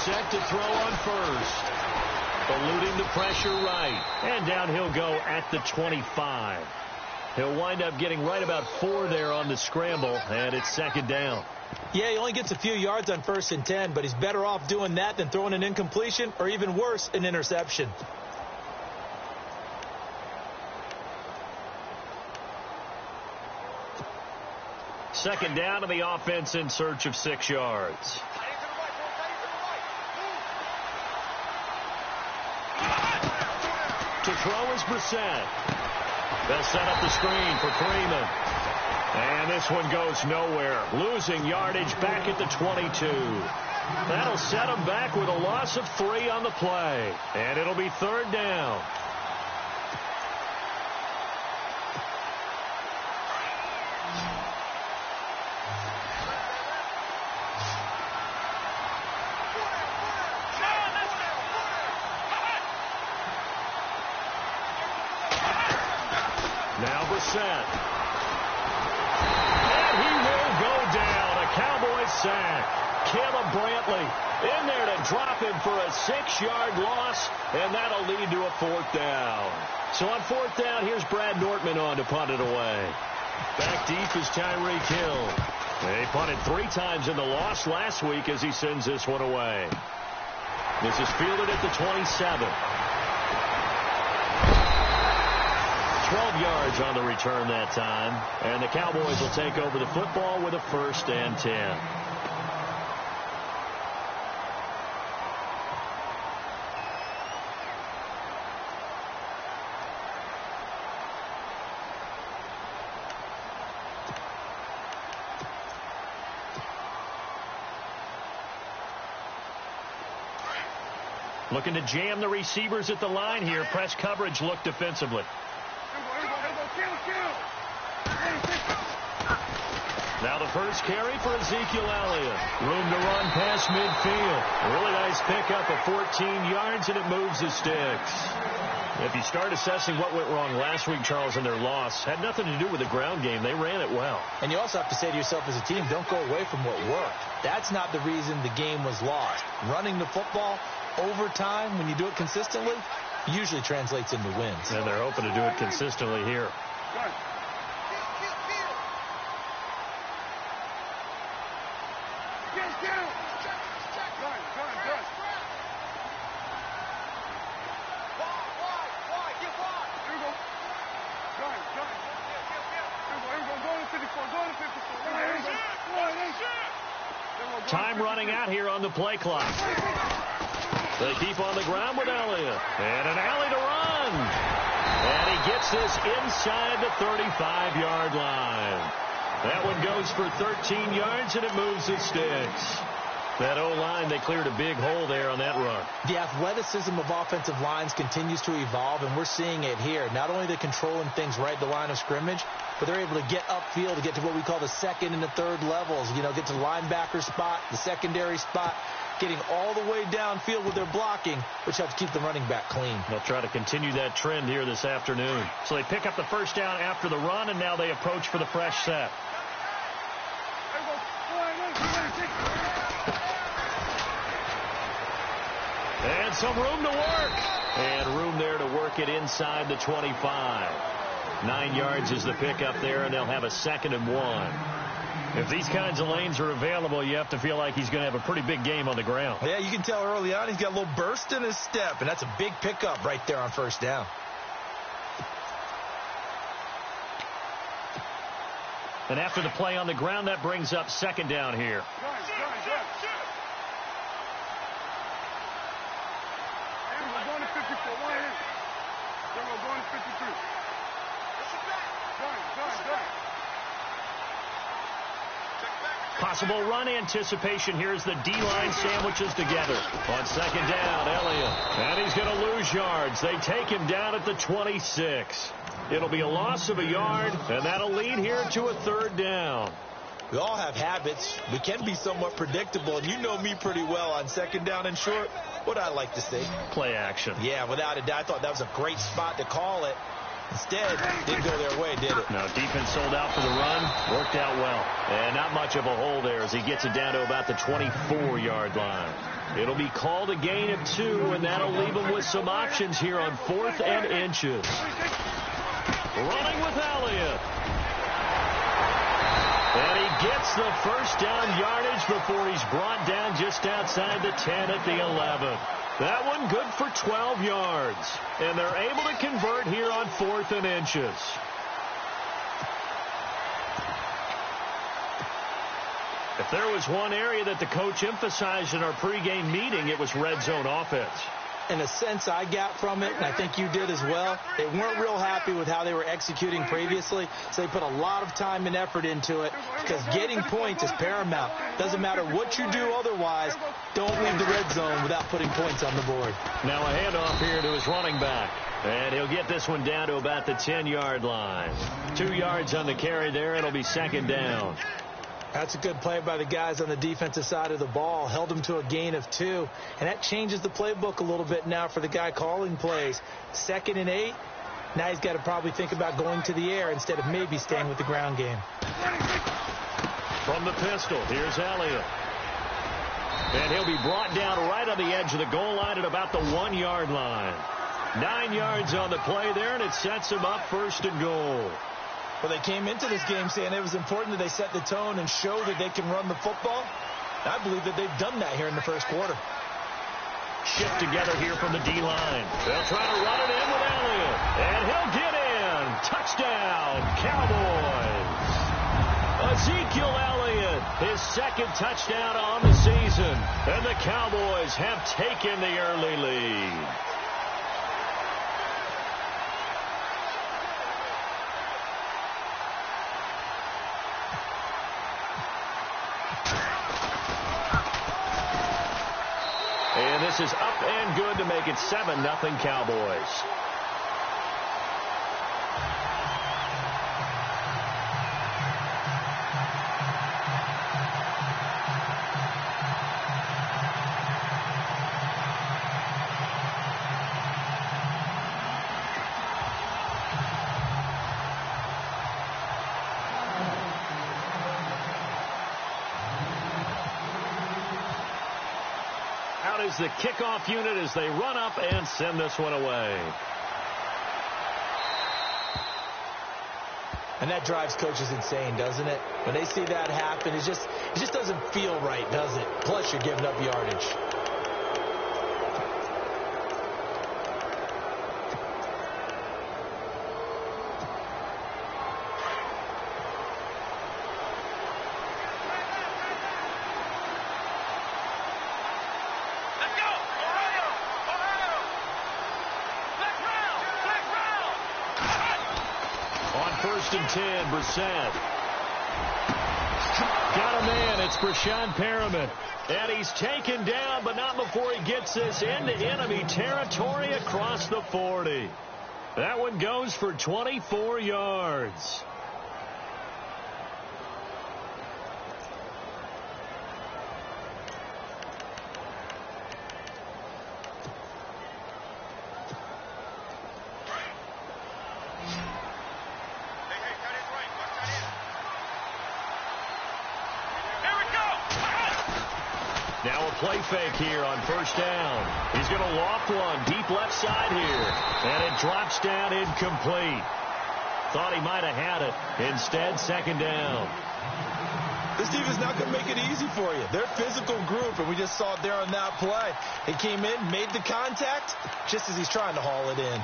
set to throw on first. Eluding the pressure right. And down he'll go at the 25. He'll wind up getting right about 4 there on the scramble, and it's second down. Yeah, he only gets a few yards on 1st and 10, but he's better off doing that than throwing an incompletion or even worse, an interception. Second down to the offense in search of 6 yards. To throw is Brissett. They'll set up the screen for Freeman. And this one goes nowhere. Losing yardage back at the 22. That'll set them back with a loss of 3 on the play. And it'll be 3rd down. Now Brissett. And he will go down. A Cowboys sack. Caleb Brantley in there to drop him for a 6-yard loss, and that'll lead to a 4th down. So on 4th down, here's Brad Nortman on to punt it away. Back deep is Tyreek Hill. They punted 3 times in the loss last week as he sends this one away. This is fielded at the 27. 12 yards on the return that time, and the Cowboys will take over the football with a 1st and 10. Looking to jam the receivers at the line here. Press coverage look defensively. Now the first carry for Ezekiel Elliott. Room to run past midfield. Really nice pickup of 14 yards, and it moves the sticks. If you start assessing what went wrong last week, Charles, in their loss, had nothing to do with the ground game. They ran it well. And you also have to say to yourself as a team, don't go away from what worked. That's not the reason the game was lost. Running the football over time, when you do it consistently, usually translates into wins. And they're hoping to do it consistently here. Time running out here on the play clock. They keep on the ground with Elliott. And an alley to run. And he gets this inside the 35-yard line. That one goes for 13 yards, and it moves the sticks. That O-line, they cleared a big hole there on that run. The athleticism of offensive lines continues to evolve, and we're seeing it here. Not only they're controlling things right at the line of scrimmage, but they're able to get upfield to get to what we call the 2nd and the 3rd levels. You know, get to the linebacker spot, the secondary spot, getting all the way downfield with their blocking, which helps keep the running back clean. They'll try to continue that trend here this afternoon. So they pick up the first down after the run, and now they approach for the fresh set. And some room to work. And room there to work it inside the 25. 9 yards is the pickup there, and they'll have a 2nd and 1. If these kinds of lanes are available, you have to feel like he's going to have a pretty big game on the ground. Yeah, you can tell early on he's got a little burst in his step, and that's a big pickup right there on 1st down. And after the play on the ground, that brings up 2nd down here. Possible run anticipation here as the D-line sandwiches together. On 2nd down, Elliott. And he's going to lose yards. They take him down at the 26. It'll be a loss of a yard, and that'll lead here to a 3rd down. We all have habits. We can be somewhat predictable, and you know me pretty well on 2nd down and short. What I like to say? Play action. Yeah, without a doubt. I thought that was a great spot to call it. Instead, didn't go their way, did it? No, defense sold out for the run. Worked out well. And not much of a hole there as he gets it down to about the 24-yard line. It'll be called a gain of 2, and that'll leave them with some options here on 4th and inches. Running with Elliott. And he gets the first down yardage before he's brought down just outside the 10 at the 11. That one good for 12 yards. And they're able to convert here on 4th and inches. If there was one area that the coach emphasized in our pregame meeting, it was red zone offense. In a sense I got from it, and I think you did as well, they weren't real happy with how they were executing previously, so they put a lot of time and effort into it because getting points is paramount. Doesn't matter what you do otherwise, don't leave the red zone without putting points on the board. Now a handoff here to his running back, and he'll get this one down to about the 10-yard line. 2 yards on the carry there. It'll be 2nd down. That's a good play by the guys on the defensive side of the ball. Held them to a gain of 2. And that changes the playbook a little bit now for the guy calling plays. 2nd and 8. Now he's got to probably think about going to the air instead of maybe staying with the ground game. From the pistol, here's Elliott. And he'll be brought down right on the edge of the goal line at about the 1-yard line. 9 yards on the play there, and it sets him up 1st and goal. Well, they came into this game saying it was important that they set the tone and show that they can run the football. I believe that they've done that here in the first quarter. Shift together here from the D-line. They'll try to run it in with Elliott. And he'll get in. Touchdown, Cowboys. Ezekiel Elliott, his 2nd touchdown on the season. And the Cowboys have taken the early lead. And this is up and good to make it 7-0 Cowboys. Is the kickoff unit as they run up and send this one away. And that drives coaches insane, doesn't it? When they see that happen, it just doesn't feel right, does it? Plus, you're giving up yardage. First and 10, Brissett. Got a man, it's Brashon Perriman. And he's taken down, but not before he gets this into enemy territory across the 40. That one goes for 24 yards. Now a play fake here on 1st down. He's going to loft one deep left side here. And it drops down incomplete. Thought he might have had it. Instead, 2nd down. This defense not going to make it easy for you. They're a physical group, and we just saw it there on that play. He came in, made the contact, just as he's trying to haul it in.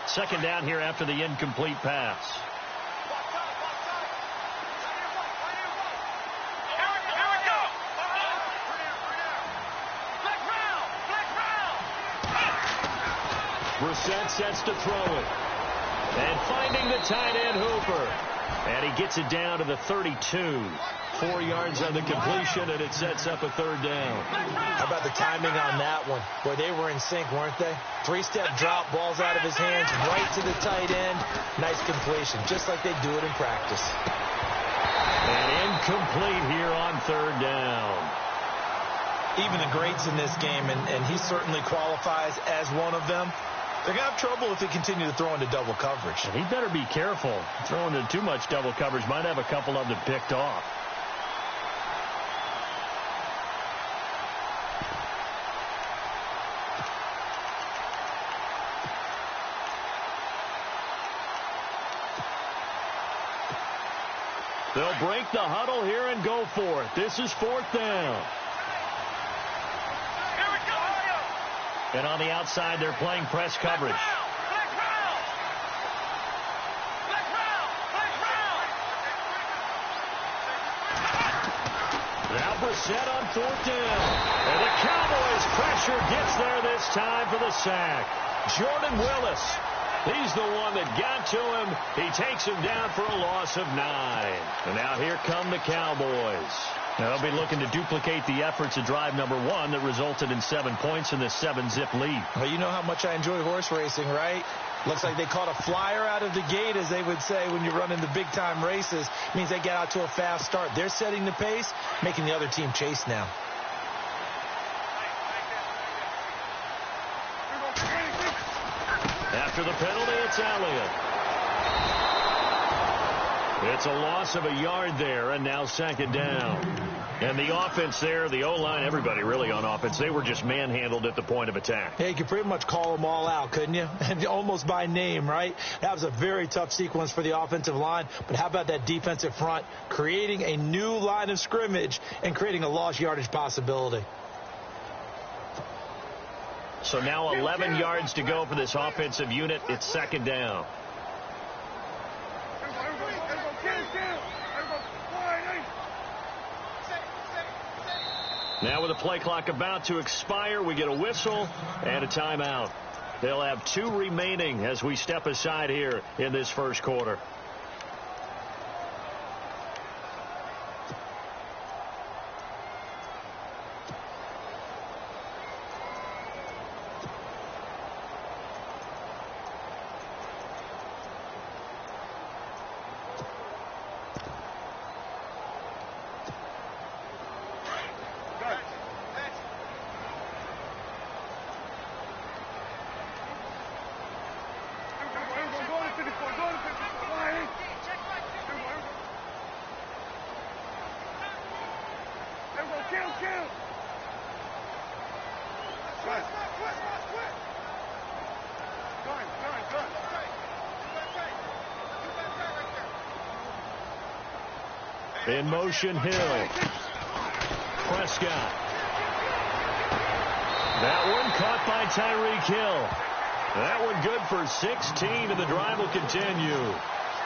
Second down here after the incomplete pass. Brissett sets to throw it. And finding the tight end Hooper. And he gets it down to the 32. 4 yards on the completion, and it sets up a 3rd down. How about the timing on that one? Boy, they were in sync, weren't they? 3-step drop, balls out of his hands, right to the tight end. Nice completion, just like they do it in practice. And incomplete here on 3rd down. Even the greats in this game, and he certainly qualifies as one of them, They're going to have trouble if they continue to throw into double coverage. And he better be careful. Throwing into too much double coverage might have a couple of them picked off. They'll break the huddle here and go for it. This is 4th down. And on the outside, they're playing press coverage. Now Brissett on 4th down. And the Cowboys' pressure gets there this time for the sack. Jordan Willis. He's the one that got to him. He takes him down for a loss of 9. And now here come the Cowboys. Now they'll be looking to duplicate the efforts of drive number 1 that resulted in 7 points in this 7-zip lead. Well, you know how much I enjoy horse racing, right? Looks like they caught a flyer out of the gate, as they would say when you're running the big-time races. It means they get out to a fast start. They're setting the pace, making the other team chase now. After the penalty, it's Elliott. It's a loss of a yard there, and now 2nd down. And the offense there, the O-line, everybody really on offense, they were just manhandled at the point of attack. Yeah, you could pretty much call them all out, couldn't you? And almost by name, right? That was a very tough sequence for the offensive line. But how about that defensive front creating a new line of scrimmage and creating a lost yardage possibility? So now 11 yards to go for this offensive unit. It's 2nd down. Now with the play clock about to expire, we get a whistle and a timeout. They'll have 2 remaining as we step aside here in this first quarter. In motion, Hill. Prescott. That one caught by Tyreek Hill. That one good for 16, and the drive will continue.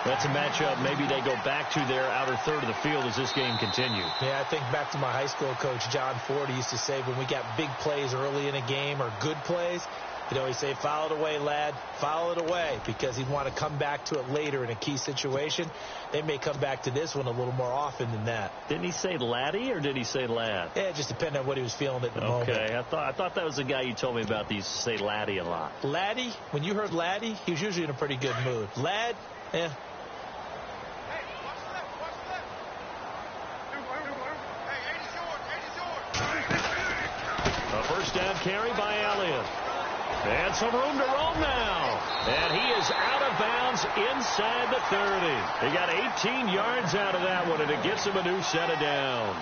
That's a matchup. Maybe they go back to their outer third of the field as this game continues. Yeah, I think back to my high school coach, John Ford. He used to say when we got big plays early in a game or good plays, he'd always say, foul it away, lad. Foul it away, because he'd want to come back to it later in a key situation. They may come back to this one a little more often than that. Didn't he say laddie or did he say lad? Yeah, it just depended on what he was feeling at the moment. Okay, I thought that was the guy you told me about that used to say laddie a lot. Laddie, when you heard laddie, he was usually in a pretty good mood. Lad, eh. A first down carry by Elliott. And some room to roam now. And he is out of bounds inside the 30. He got 18 yards out of that one, and it gets him a new set of downs.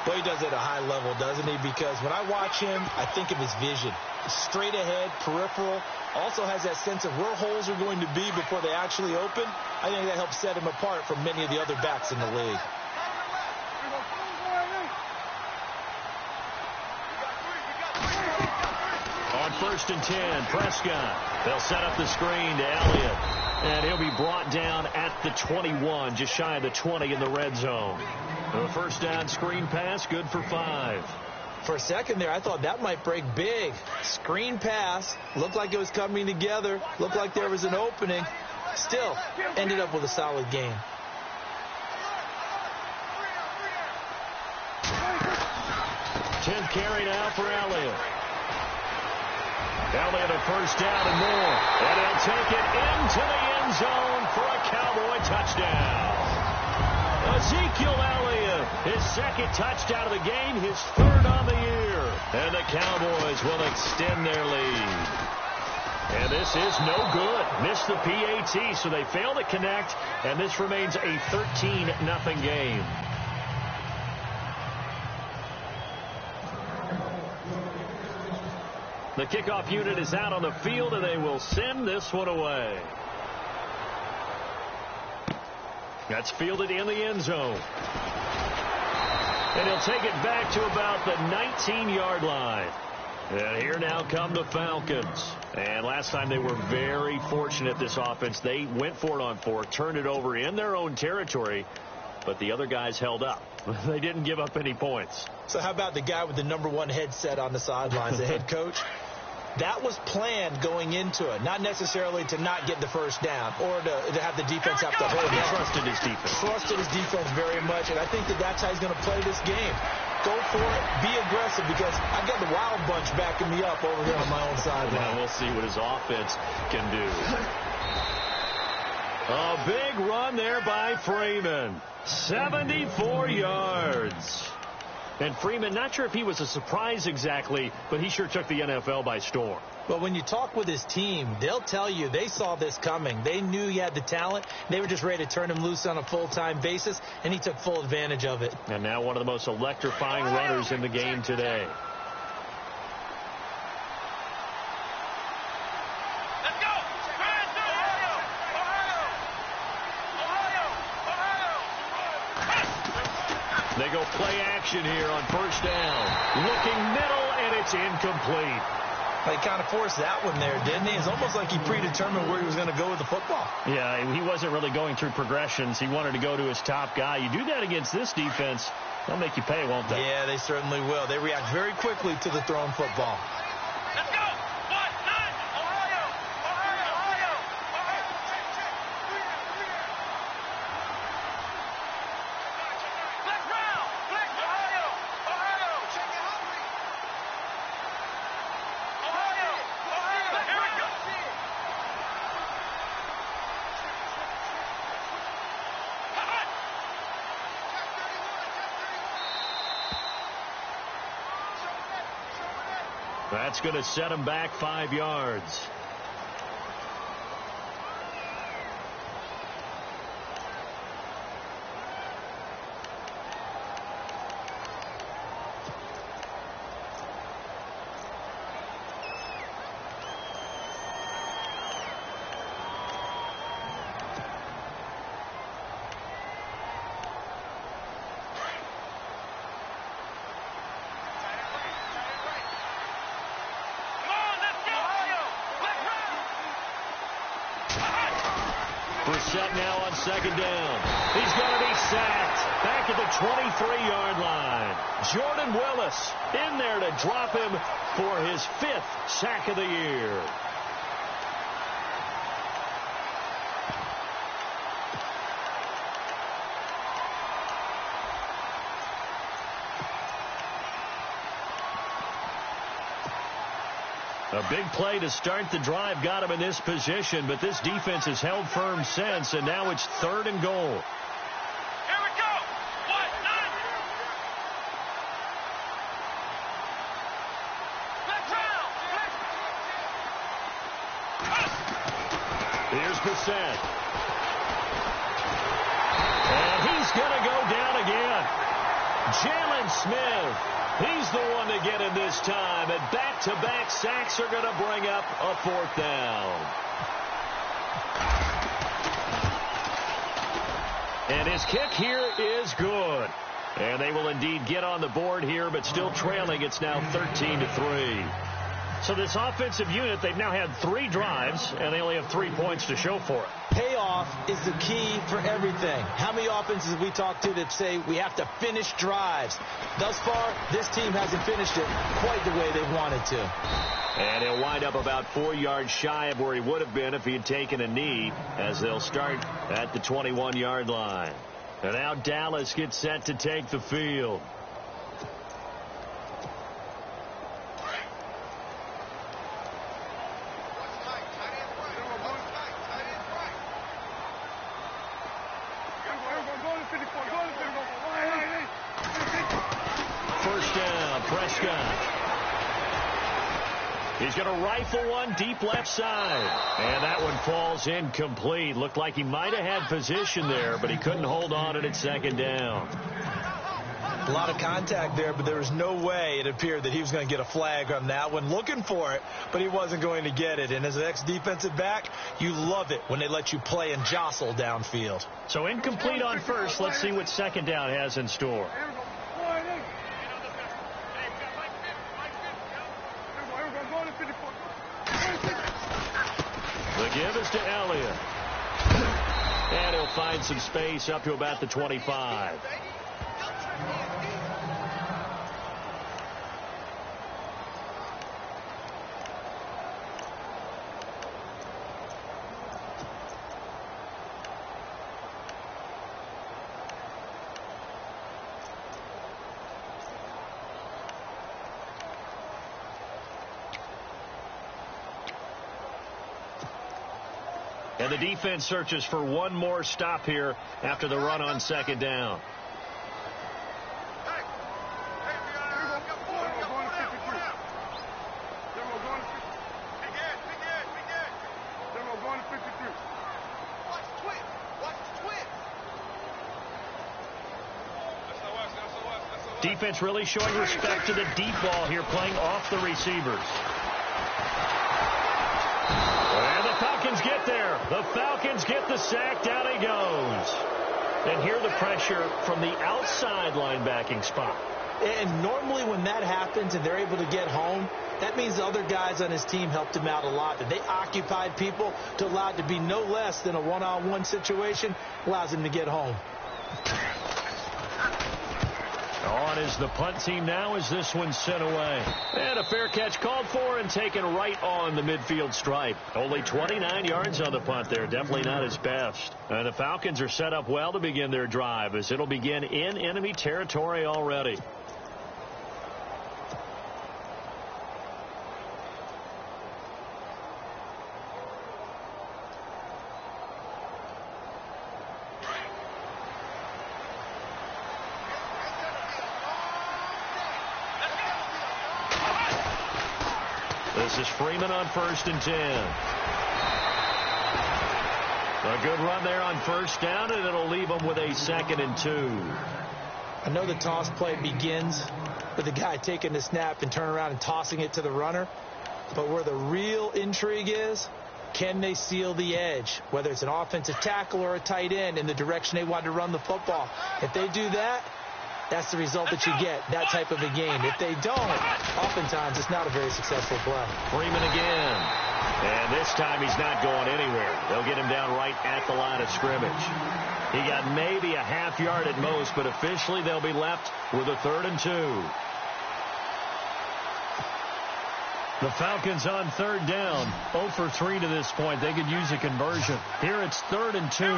Well, he does it at a high level, doesn't he? Because when I watch him, I think of his vision. Straight ahead, peripheral. Also has that sense of where holes are going to be before they actually open. I think that helps set him apart from many of the other backs in the league. On 1st and 10, Prescott. They'll set up the screen to Elliott. And he'll be brought down at the 21, just shy of the 20 in the red zone. The first down screen pass, good for 5. For a second there, I thought that might break big. Screen pass. Looked like it was coming together. Looked like there was an opening. Still, ended up with a solid game. Tenth carry now for Elliott. Elliott a first down and more. And he'll take it into the end zone for a Cowboy touchdown. Ezekiel Elliott, his second touchdown of the game, his third on the year. And the Cowboys will extend their lead. And this is no good. Missed the PAT, so they fail to connect, and this remains a 13-0 game. The kickoff unit is out on the field, and they will send this one away. That's fielded in the end zone. And he'll take it back to about the 19-yard line. And here now come the Falcons. And last time they were very fortunate, this offense. They went for it on 4, turned it over in their own territory, but the other guys held up. They didn't give up any points. So how about the guy with the #1 headset on the sidelines, the head coach? That was planned going into it, not necessarily to not get the first down or to have the defense have to hold it. He trusted his defense. Trusted his defense very much, and I think that's how he's going to play this game. Go for it, be aggressive, because I got the Wild Bunch backing me up over here on my own sideline. Now we'll see what his offense can do. A big run there by Freeman. 74 yards. And Freeman, not sure if he was a surprise exactly, but he sure took the NFL by storm. Well, when you talk with his team, they'll tell you they saw this coming. They knew he had the talent. They were just ready to turn him loose on a full-time basis, and he took full advantage of it. And now one of the most electrifying runners in the game today. They go play action here on first down. Looking middle, and it's incomplete. He kind of forced that one there, didn't he? It's almost like he predetermined where he was going to go with the football. Yeah, he wasn't really going through progressions. He wanted to go to his top guy. You do that against this defense, they'll make you pay, won't they? Yeah, they certainly will. They react very quickly to the thrown football. Let's go! Ohio! That's going to set him back 5 yards. Set now on second down. He's going to be sacked back at the 23-yard line. Jordan Willis in there to drop him for his 5th sack of the year. A big play to start the drive got him in this position, but this defense has held firm since, and now it's 3rd and goal. Here we go! 1-9! Here's Bissett. And he's going to go down again. Jalen Smith. He's the one to get him this time, and back-to-back sacks are going to bring up a 4th down. And his kick here is good. And they will indeed get on the board here, but still trailing. It's now 13-3. So this offensive unit, they've now had 3 drives, and they only have 3 points to show for it. Payoff is the key for everything. How many offenses have we talked to that say we have to finish drives? Thus far, this team hasn't finished it quite the way they wanted to. And he'll wind up about 4 yards shy of where he would have been if he had taken a knee, as they'll start at the 21-yard line. And now Dallas gets set to take the field. First down, Prescott. He's going to rifle one deep left side. And that one falls incomplete. Looked like he might have had position there, but he couldn't hold on to it at second down. A lot of contact there, but there was no way it appeared that he was going to get a flag on that one. Looking for it, but he wasn't going to get it. And as an ex-defensive back, you love it when they let you play and jostle downfield. So incomplete on first. Let's see what second down has in store. The give is to Elliott. And he'll find some space up to about the 25. And the defense searches for one more stop here after the run on second down. Defense really showing respect to the deep ball here, playing off the receivers. And the Falcons get there. The Falcons get the sack. Down he goes. And here the pressure from the outside linebacking spot. And normally when that happens and they're able to get home, that means the other guys on his team helped him out a lot. That they occupied people to allow it to be no less than a one-on-one situation, allows him to get home. On is the punt team now as this one's sent away. And a fair catch called for and taken right on the midfield stripe. Only 29 yards on the punt there. Definitely not his best. And the Falcons are set up well to begin their drive as it'll begin in enemy territory already. This is Freeman on 1st and 10. A good run there on first down, and it'll leave them with a 2nd and 2. I know the toss play begins with the guy taking the snap and turning around and tossing it to the runner. But where the real intrigue is, can they seal the edge? Whether it's an offensive tackle or a tight end in the direction they want to run the football. If they do that, that's the result that you get, that type of a game. If they don't, oftentimes it's not a very successful play. Freeman again. And this time he's not going anywhere. They'll get him down right at the line of scrimmage. He got maybe a half yard at most, but officially they'll be left with a 3rd and 2. The Falcons on 3rd down. 0 for 3 to this point. They could use a conversion. Here it's 3rd and 2.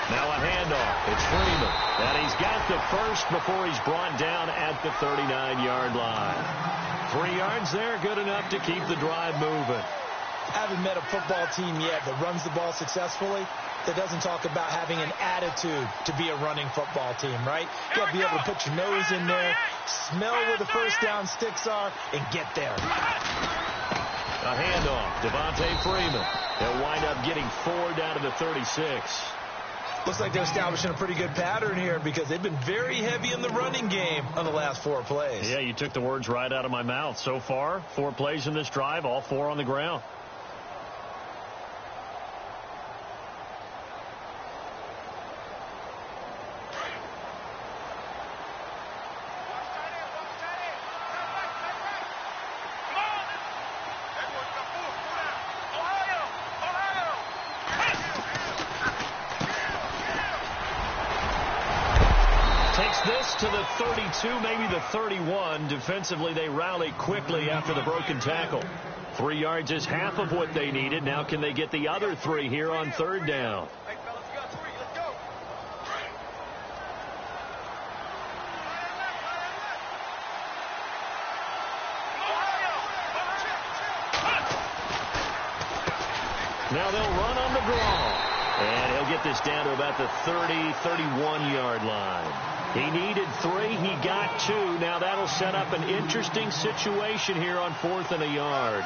Now a handoff. It's Freeman. And he's got the first before he's brought down at the 39-yard line. 3 yards there, good enough to keep the drive moving. I haven't met a football team yet that runs the ball successfully that doesn't talk about having an attitude to be a running football team, right? You got to be able to put your nose in there, smell where the first down sticks are, and get there. A handoff. Devontae Freeman. They'll wind up getting 4 down to the 36. Looks like they're establishing a pretty good pattern here because they've been very heavy in the running game on the last 4 plays. Yeah, you took the words right out of my mouth. So far, 4 plays in this drive, all 4 on the ground. To the 32, maybe the 31. Defensively, they rally quickly after the broken tackle. 3 yards is half of what they needed. Now can they get the other 3 here on 3rd down? Now they'll run on the draw. And he'll get this down to about the 30, 31-yard line. He needed 3. He got 2. Now that'll set up an interesting situation here on 4th and a yard.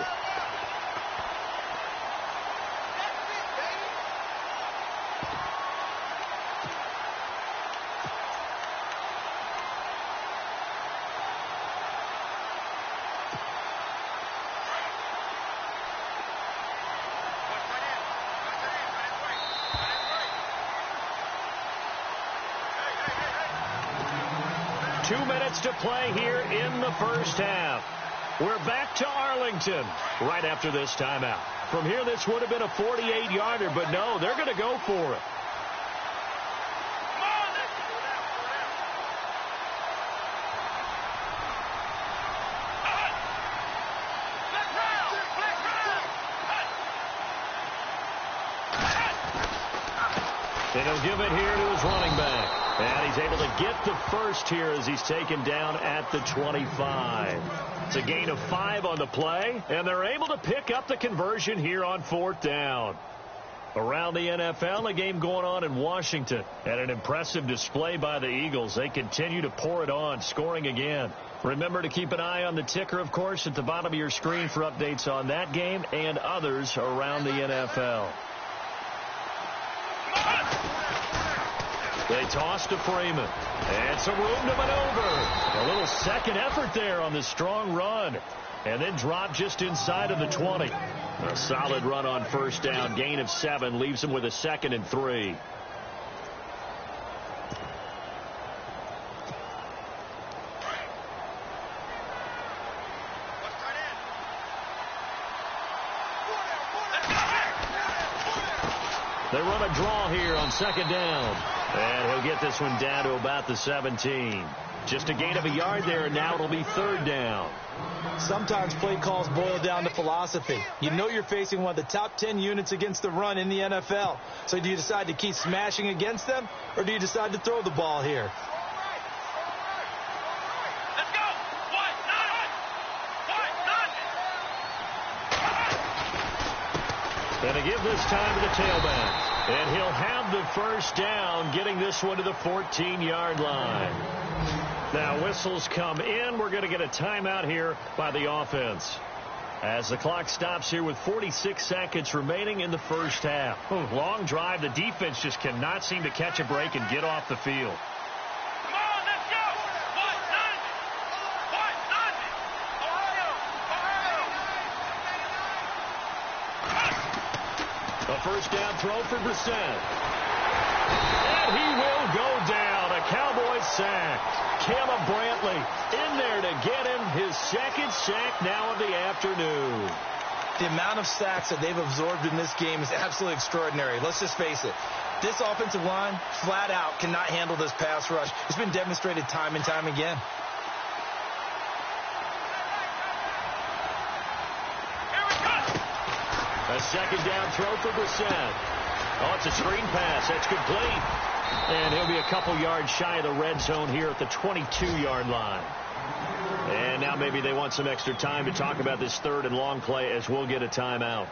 To play here in the first half. We're back to Arlington right after this timeout. From here, this would have been a 48-yarder, but no, they're going to go for it. And he'll give it here to his running back. And he's able to get the first here as he's taken down at the 25. It's a gain of 5 on the play, and they're able to pick up the conversion here on 4th down. Around the NFL, a game going on in Washington. And an impressive display by the Eagles. They continue to pour it on, scoring again. Remember to keep an eye on the ticker, of course, at the bottom of your screen for updates on that game and others around the NFL. They toss to Freeman. And some room to maneuver. A little second effort there on the strong run. And then drop just inside of the 20. A solid run on first down. Gain of 7. Leaves him with a 2nd and 3. They run a draw here on 2nd down. And he'll get this one down to about the 17. Just a gain of a yard there, and now it'll be 3rd down. Sometimes play calls boil down to philosophy. You know you're facing one of the top 10 units against the run in the NFL. So do you decide to keep smashing against them, or do you decide to throw the ball here? Let's go! And to give this time to the tailback. And he'll have the first down, getting this one to the 14-yard line. Now whistles come in. We're going to get a timeout here by the offense. As the clock stops here with 46 seconds remaining in the first half. Long drive. The defense just cannot seem to catch a break and get off the field. Come on, let's go! A first down throw for Brissett. And he will go down. A Cowboys sack. Caleb Brantley in there to get him his 2nd sack now of the afternoon. The amount of sacks that they've absorbed in this game is absolutely extraordinary. Let's just face it. This offensive line, flat out, cannot handle this pass rush. It's been demonstrated time and time again. A 2nd down throw for Brissett. Oh, it's a screen pass. That's complete. And he'll be a couple yards shy of the red zone here at the 22-yard line. And now maybe they want some extra time to talk about this 3rd and long play as we'll get a timeout.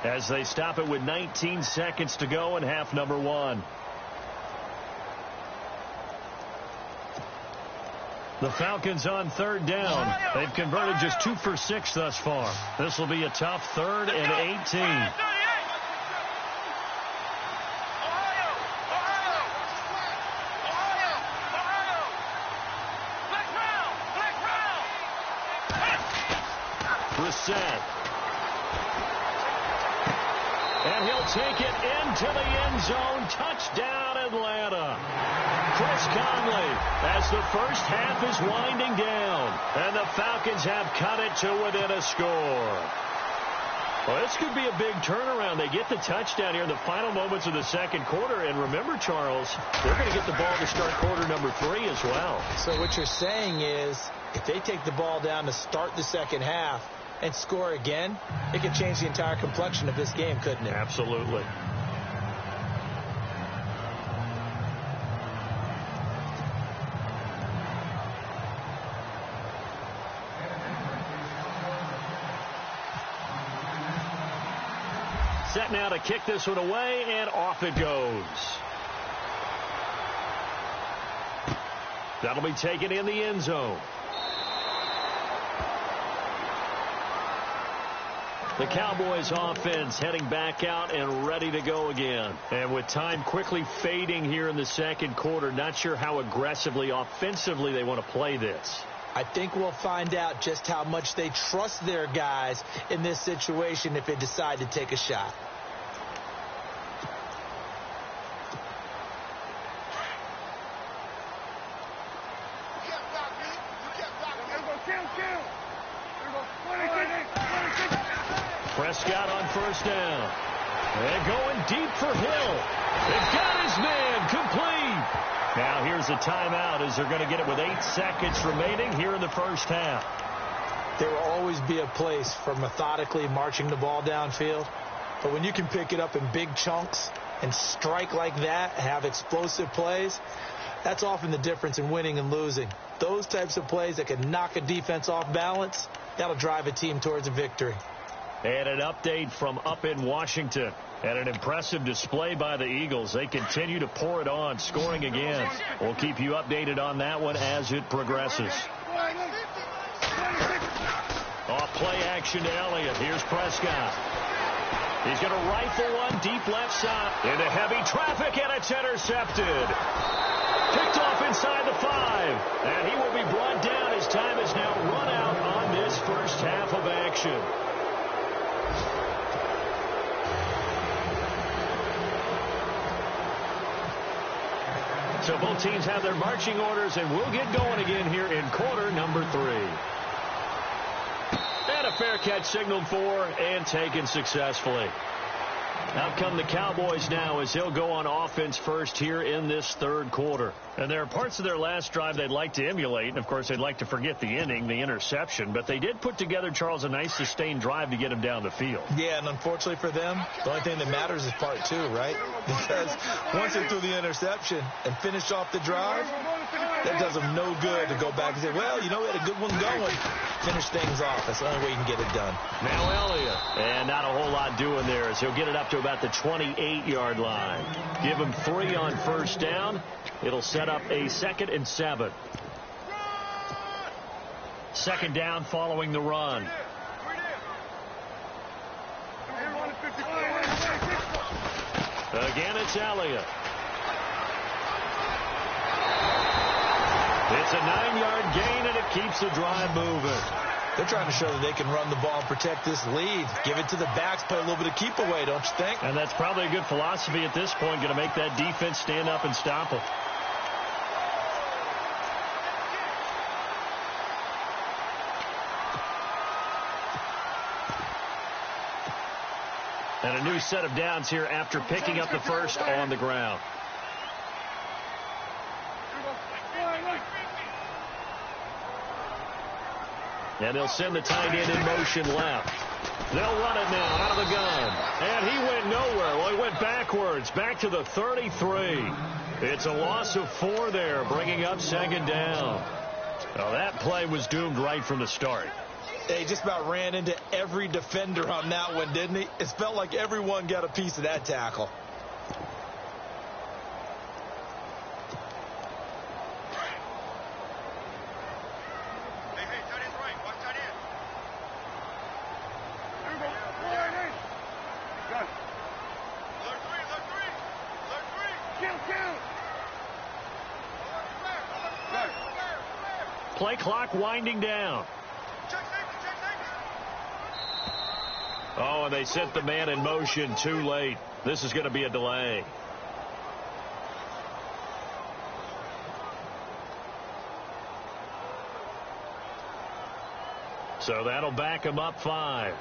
As they stop it with 19 seconds to go in half number 1. The Falcons on 3rd down. They've converted just 2 for 6 thus far. This will be a tough 3rd and 18. Brissett. And he'll take it into the end zone. Touchdown, Atlanta. Chris Conley as the first half is winding down. And the Falcons have cut it to within a score. Well, this could be a big turnaround. They get the touchdown here in the final moments of the 2nd quarter. And remember, Charles, they're going to get the ball to start quarter number 3 as well. So what you're saying is if they take the ball down to start the 2nd half and score again, it could change the entire complexion of this game, couldn't it? Absolutely. Set now to kick this one away, and off it goes. That'll be taken in the end zone. The Cowboys offense heading back out and ready to go again. And with time quickly fading here in the second quarter, not sure how aggressively, offensively they want to play this. I think we'll find out just how much they trust their guys in this situation if they decide to take a shot. Prescott on first down. And going deep for Hill. They've got his man complete. Now here's a timeout as they're going to get it with 8 seconds remaining here in the first half. There will always be a place for methodically marching the ball downfield. But when you can pick it up in big chunks and strike like that, have explosive plays, that's often the difference in winning and losing. Those types of plays that can knock a defense off balance, that'll drive a team towards a victory. And an update from up in Washington. And an impressive display by the Eagles. They continue to pour it on, scoring again. We'll keep you updated on that one as it progresses. Off play action to Elliott. Here's Prescott. He's going to rifle one deep left side. Into heavy traffic, and it's intercepted. Picked off inside the 5. And he will be brought down. His time is now run out on this first half of action. So both teams have their marching orders, and we'll get going again here in quarter number 3. And a fair catch signaled for and taken successfully. Out come the Cowboys now as they'll go on offense first here in this third quarter. And there are parts of their last drive they'd like to emulate. And, of course, they'd like to forget the ending, the interception. But they did put together, Charles, a nice sustained drive to get him down the field. Yeah, and unfortunately for them, the only thing that matters is part 2, right? Because once they threw the interception and finished off the drive, that does them no good to go back and say, well, you know, we had a good one going. Finish things off. That's the only way you can get it done. Now Elliott. And not a whole lot doing there as he'll get it up to about the 28-yard line. Give him 3 on first down. It'll set up a 2nd and 7. Second down following the run. Again, it's Elliott. It's a 9-yard gain, and it keeps the drive moving. They're trying to show that they can run the ball and protect this lead. Give it to the backs, play a little bit of keep away, don't you think? And that's probably a good philosophy at this point, going to make that defense stand up and stop them. And a new set of downs here after picking up the first on the ground. And they'll send the tight end in motion left. They'll run it now out of the gun. And he went nowhere. Well, he went backwards, back to the 33. It's a loss of 4 there, bringing up second down. Well, that play was doomed right from the start. He just about ran into every defender on that one, didn't he? It felt like everyone got a piece of that tackle. Play clock winding down. Oh, and they sent the man in motion too late. This is going to be a delay. So that'll back him up 5.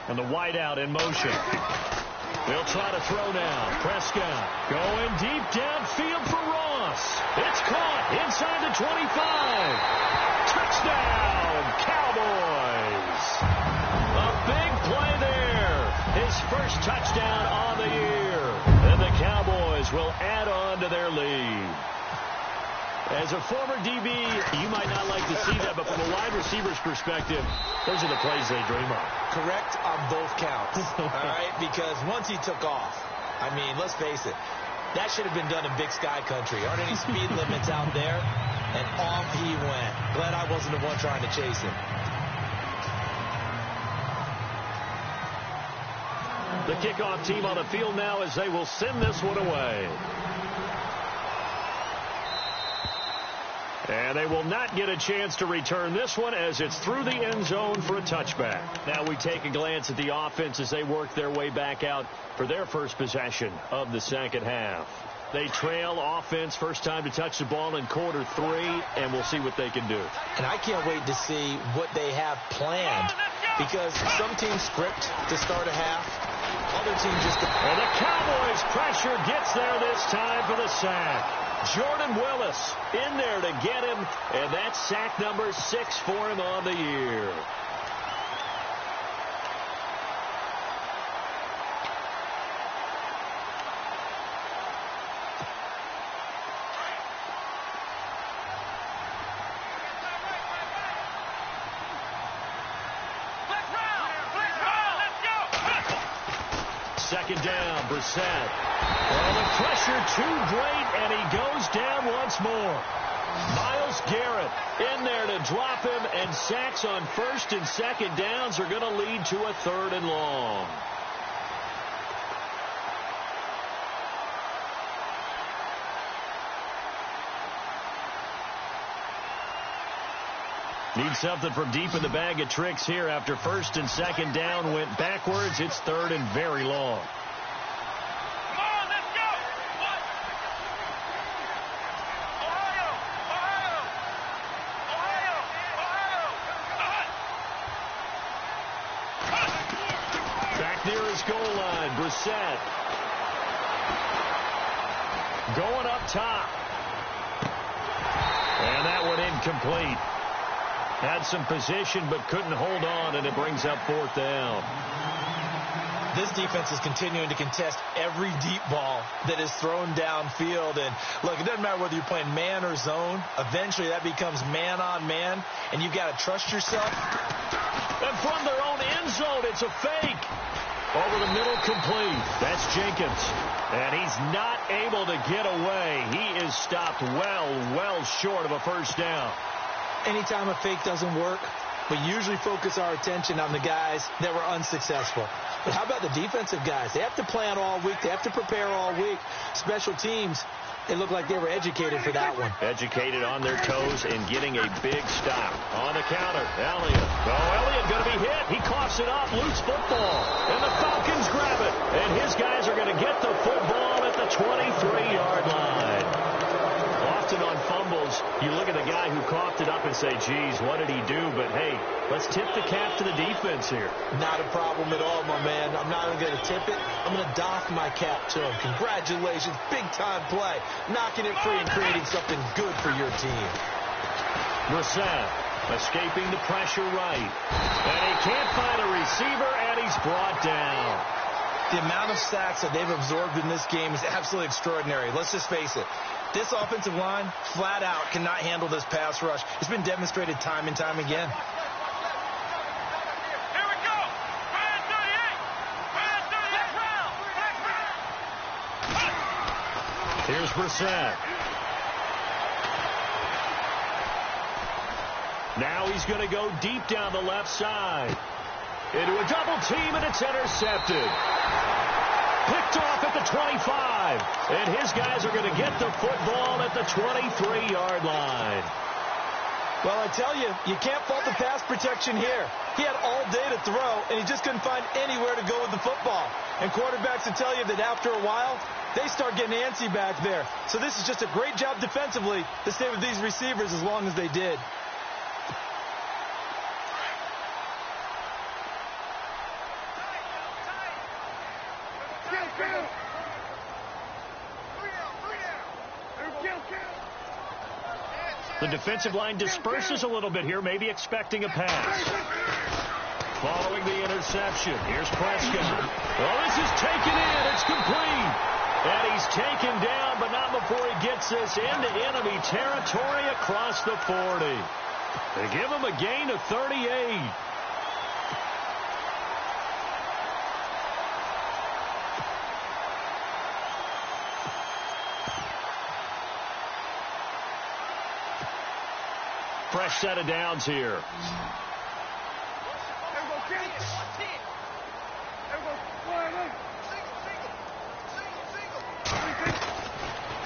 And the wideout in motion. They'll try to throw now. Prescott going deep downfield for Ross. It's caught inside the 25. Touchdown, Cowboys. A big play there. His first touchdown on the year. And the Cowboys will add on to their lead. As a former DB, you might not like to see that, but from a wide receiver's perspective, those are the plays they dream of. Correct on both counts, all right? Because once he took off, I mean, let's face it, that should have been done in Big Sky Country. Aren't any speed limits out there? And off he went. Glad I wasn't the one trying to chase him. The kickoff team on the field now as they will send this one away. And they will not get a chance to return this one as it's through the end zone for a touchback. Now we take a glance at the offense as they work their way back out for their first possession of the second half. They trail offense, first time to touch the ball in quarter 3, and we'll see what they can do. And I can't wait to see what they have planned, because some teams script to start a half, other teams just... And the Cowboys pressure gets there this time for the sack. Jordan Willis in there to get him, and that's sack number 6 for him on the year. Second down, Brissett. Well, the pressure too great, and he goes down once more. Myles Garrett in there to drop him, and sacks on first and second downs are going to lead to a 3rd and long. Need something from deep in the bag of tricks here after first and second down went backwards. It's 3rd and very long. Come on, let's go. What? Ohio. Back near his goal line, Brissett. Going up top. And that one incomplete. Had some position but couldn't hold on, and it brings up 4th down. This defense is continuing to contest every deep ball that is thrown downfield. And, look, it doesn't matter whether you're playing man or zone. Eventually, that becomes man-on-man, and you've got to trust yourself. And from their own end zone, it's a fake. Over the middle, complete. That's Jenkins. And he's not able to get away. He is stopped well short of a first down. Anytime a fake doesn't work, we usually focus our attention on the guys that were unsuccessful. But how about the defensive guys? They have to plan all week. They have to prepare all week. Special teams, it looked like they were educated for that one. Educated on their toes and getting a big stop. On the counter, Elliott. Oh, Elliott going to be hit. He coughs it up. Loose football. And the Falcons grab it. And his guys are going to get the football at the 23-yard line. Often on fumbles, you look at the guy who coughed it up and say, geez, what did he do? But, hey, let's tip the cap to the defense here. Not a problem at all, my man. I'm not even going to tip it. I'm going to doff my cap to him. Congratulations. Big-time play. Knocking it free and creating something good for your team. Brissett escaping the pressure right. And he can't find a receiver, and he's brought down. The amount of sacks that they've absorbed in this game is absolutely extraordinary. Let's just face it. This offensive line, flat out, cannot handle this pass rush. It's been demonstrated time and time again. Here we go. Brand 38. Here's Brissett. Now he's going to go deep down the left side. Into a double team, and it's intercepted. Picked off at the 25. And his guys are going to get the football at the 23-yard line. Well, I tell you, you can't fault the pass protection here. He had all day to throw, and he just couldn't find anywhere to go with the football. And quarterbacks will tell you that after a while, they start getting antsy back there. So this is just a great job defensively to stay with these receivers as long as they did. The defensive line disperses a little bit here, maybe expecting a pass. Following the interception, here's Prescott. Well, this is taken in. It's complete. And he's taken down, but not before he gets this into enemy territory across the 40. They give him a gain of 38. Fresh set of downs here.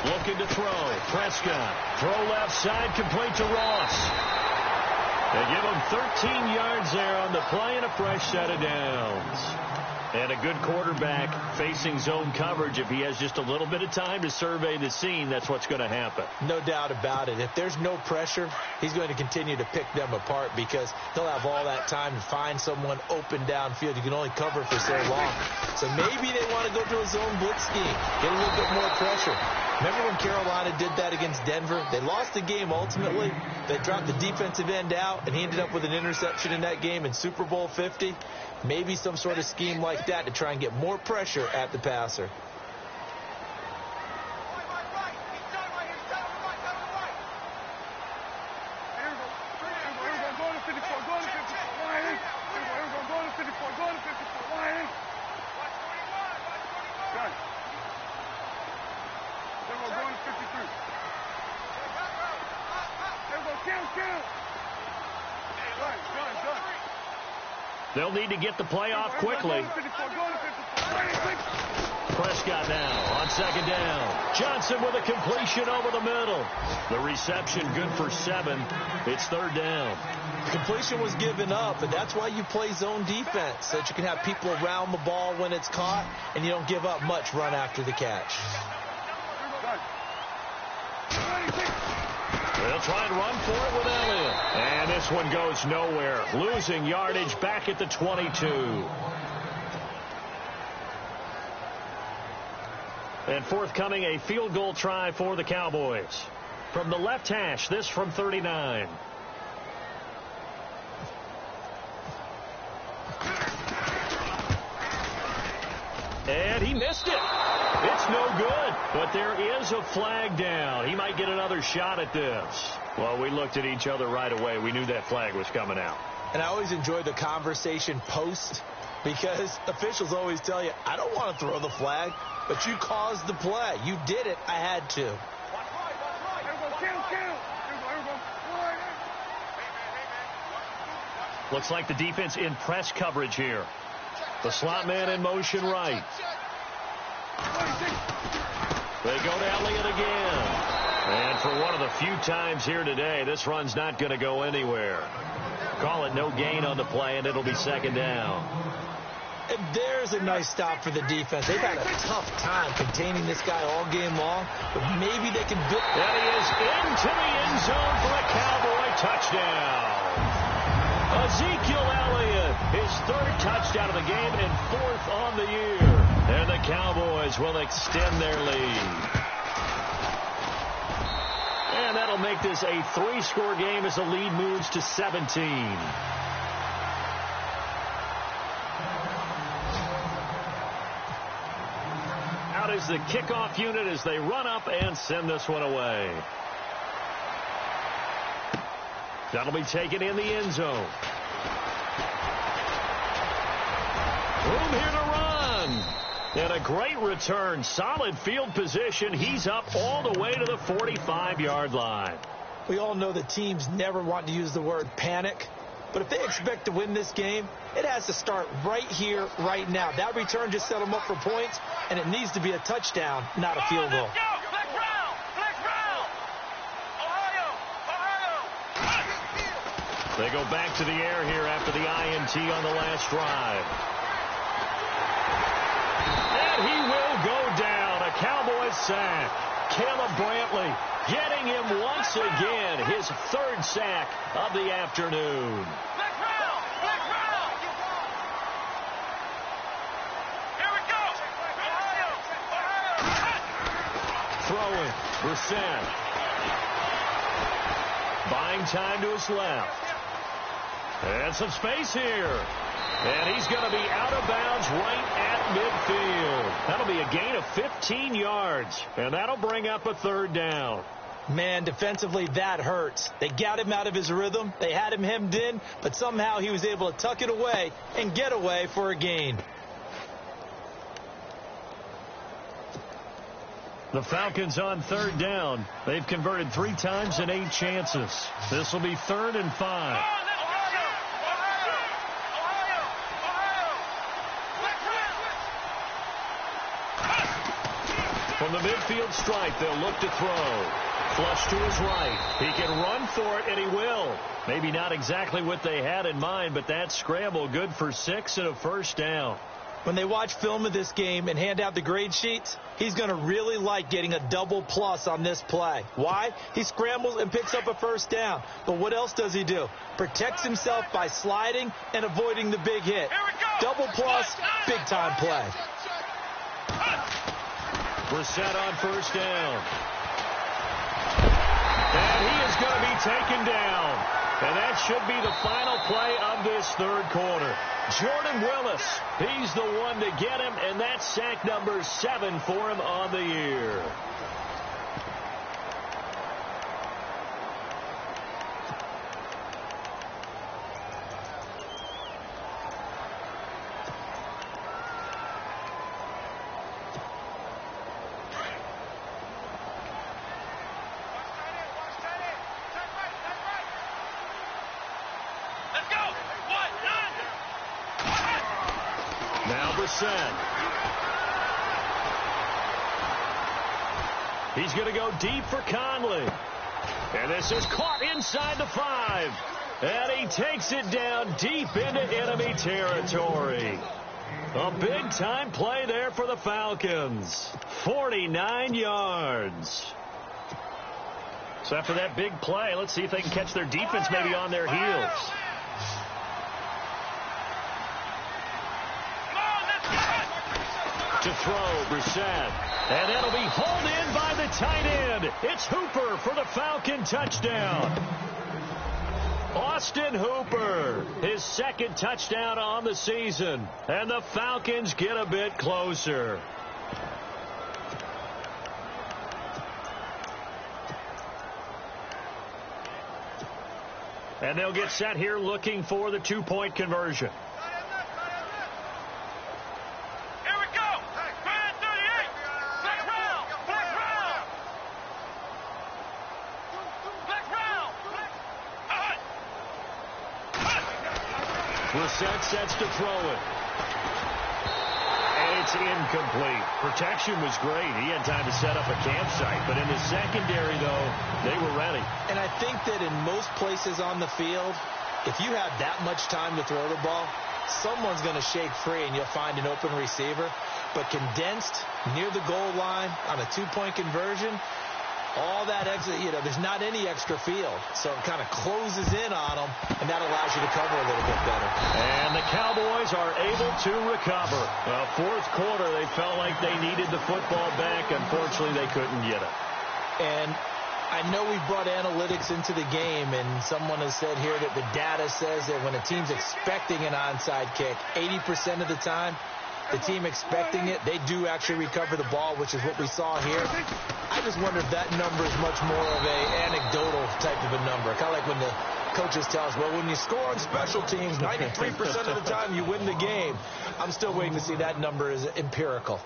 Looking to throw. Prescott. Throw left side, complete to Ross. They give him 13 yards there on the play and a fresh set of downs. And a good quarterback facing zone coverage. If he has just a little bit of time to survey the scene, that's what's going to happen. No doubt about it. If there's no pressure, he's going to continue to pick them apart because he'll have all that time to find someone open downfield. You can only cover for so long. So maybe they want to go to a zone blitz scheme, get a little bit more pressure. Remember when Carolina did that against Denver? They lost the game ultimately. They dropped the defensive end out, and he ended up with an interception in that game in Super Bowl 50. Maybe some sort of scheme like that to try and get more pressure at the passer. They'll need to get the play off quickly. Prescott now on second down. Johnson with a completion over the middle. The reception good for 7. It's third down. Completion was given up, and that's why you play zone defense, so that you can have people around the ball when it's caught, and you don't give up much run after the catch. They'll try and run for it with Elliott. And this one goes nowhere. Losing yardage back at the 22. And forthcoming, a field goal try for the Cowboys. From the left hash, this from 39. And he missed it. It's no good, but there is a flag down. He might get another shot at this. Well, we looked at each other right away. We knew that flag was coming out. And I always enjoy the conversation post because officials always tell you, I don't want to throw the flag, but you caused the play. You did it. I had to. Looks like the defense in press coverage here. The slot man in motion right. They go to Elliott again. And for one of the few times here today, this run's not going to go anywhere. Call it no gain on the play, and it'll be second down. And there's a nice stop for the defense. They've had a tough time containing this guy all game long, but maybe they can build. And he is into the end zone for a Cowboy touchdown. Ezekiel Elliott, his 3rd touchdown of the game and 4th on the year. And the Cowboys will extend their lead. And that'll make this a 3-score game as the lead moves to 17. Out is the kickoff unit as they run up and send this one away. That'll be taken in the end zone. Room here to run. And a great return. Solid field position. He's up all the way to the 45-yard line. We all know that teams never want to use the word panic. But if they expect to win this game, it has to start right here, right now. That return just set them up for points, and it needs to be a touchdown, not a field goal. They go back to the air here after the INT on the last drive. And he will go down. A Cowboys sack. Caleb Brantley getting him once again. His 3rd sack of the afternoon. throwing. Brissett. Buying time to his left. And some space here. And he's going to be out of bounds right at midfield. That'll be a gain of 15 yards. And that'll bring up a third down. Man, defensively, that hurts. They got him out of his rhythm. They had him hemmed in, but somehow he was able to tuck it away and get away for a gain. The Falcons on third down. They've converted 3 times in 8 chances. This will be 3rd and 5. From the midfield stripe, they'll look to throw. Flush to his right. He can run for it, and he will. Maybe not exactly what they had in mind, but that scramble good for 6 and a first down. When they watch film of this game and hand out the grade sheets, he's going to really like getting a double plus on this play. Why? He scrambles and picks up a first down. But what else does he do? Protects himself by sliding and avoiding the big hit. Double plus, big-time play. Brissett on first down. And he is going to be taken down. And that should be the final play of this third quarter. Jordan Willis, he's the one to get him, and that's sack number 7 for him on the year. He's going to go deep for Conley. And this is caught inside the 5. And he takes it down deep into enemy territory. A big-time play there for the Falcons. 49 yards. So after that big play, let's see if they can catch their defense maybe on their heels. To throw, Brissett. And it'll be hauled in by the tight end. It's Hooper for the Falcon touchdown. Austin Hooper, his 2nd touchdown on the season. And the Falcons get a bit closer. And they'll get set here looking for the 2-point conversion. Brissett sets to throw it. And it's incomplete. Protection was great. He had time to set up a campsite. But in the secondary, though, they were ready. And I think that in most places on the field, if you have that much time to throw the ball, someone's going to shake free and you'll find an open receiver. But condensed near the goal line on a 2-point conversion, all that extra, there's not any extra field. So it kind of closes in on them, and that allows you to cover a little bit better. And the Cowboys are able to recover. Fourth quarter, they felt like they needed the football back. Unfortunately, they couldn't get it. And I know we brought analytics into the game, and someone has said here that the data says that when a team's expecting an onside kick, 80% of the time, the team expecting it, they do actually recover the ball, which is what we saw here. I just wonder if that number is much more of a anecdotal type of a number. Kind of like when the coaches tell us, well, when you score on special teams, 93% of the time you win the game. I'm still waiting to see that number is empirical.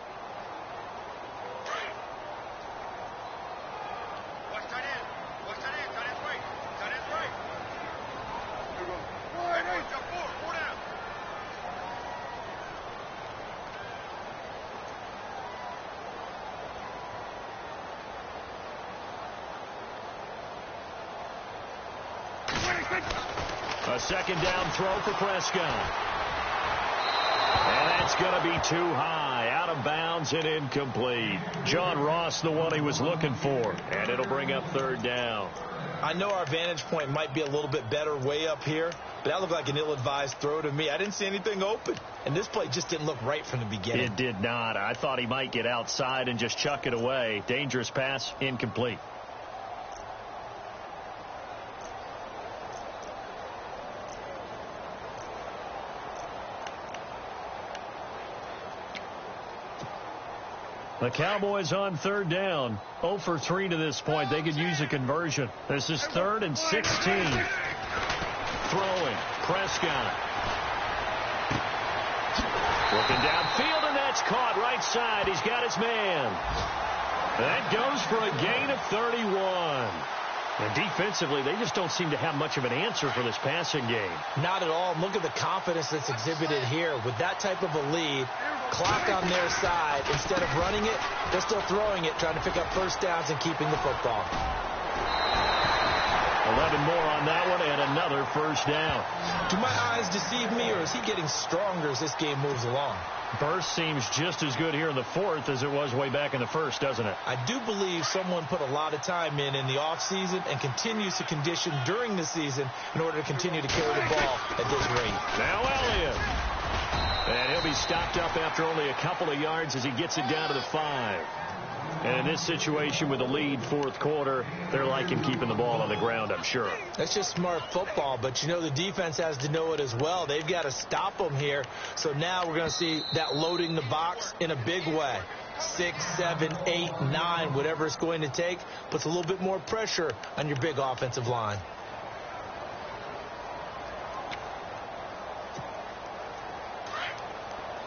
A 2nd down throw for Prescott. And that's going to be too high. Out of bounds and incomplete. John Ross, the one he was looking for. And it'll bring up 3rd down. I know our vantage point might be a little bit better way up here, but that looked like an ill-advised throw to me. I didn't see anything open, and this play just didn't look right from the beginning. It did not. I thought he might get outside and just chuck it away. Dangerous pass, incomplete. The Cowboys on third down. 0 for 3 to this point. They could use a conversion. This is 3rd and 16. Throwing. Prescott. Looking downfield, and that's caught right side. He's got his man. That goes for a gain of 31. And defensively, they just don't seem to have much of an answer for this passing game. Not at all. Look at the confidence that's exhibited here. With that type of a lead, clock on their side, instead of running it, they're still throwing it, trying to pick up first downs and keeping the football. 11 more on that one, and another first down. Do my eyes deceive me, or is he getting stronger as this game moves along? Burst seems just as good here in the 4th as it was way back in the 1st, doesn't it? I do believe someone put a lot of time in the offseason and continues to condition during the season in order to continue to carry the ball at this rate. Now Elliott. And he'll be stopped up after only a couple of yards as he gets it down to the 5. And in this situation with a lead 4th quarter, they're liking keeping the ball on the ground, I'm sure. That's just smart football, but you know the defense has to know it as well. They've got to stop them here. So now we're going to see that loading the box in a big way. 6, 7, 8, 9, whatever it's going to take, puts a little bit more pressure on your big offensive line.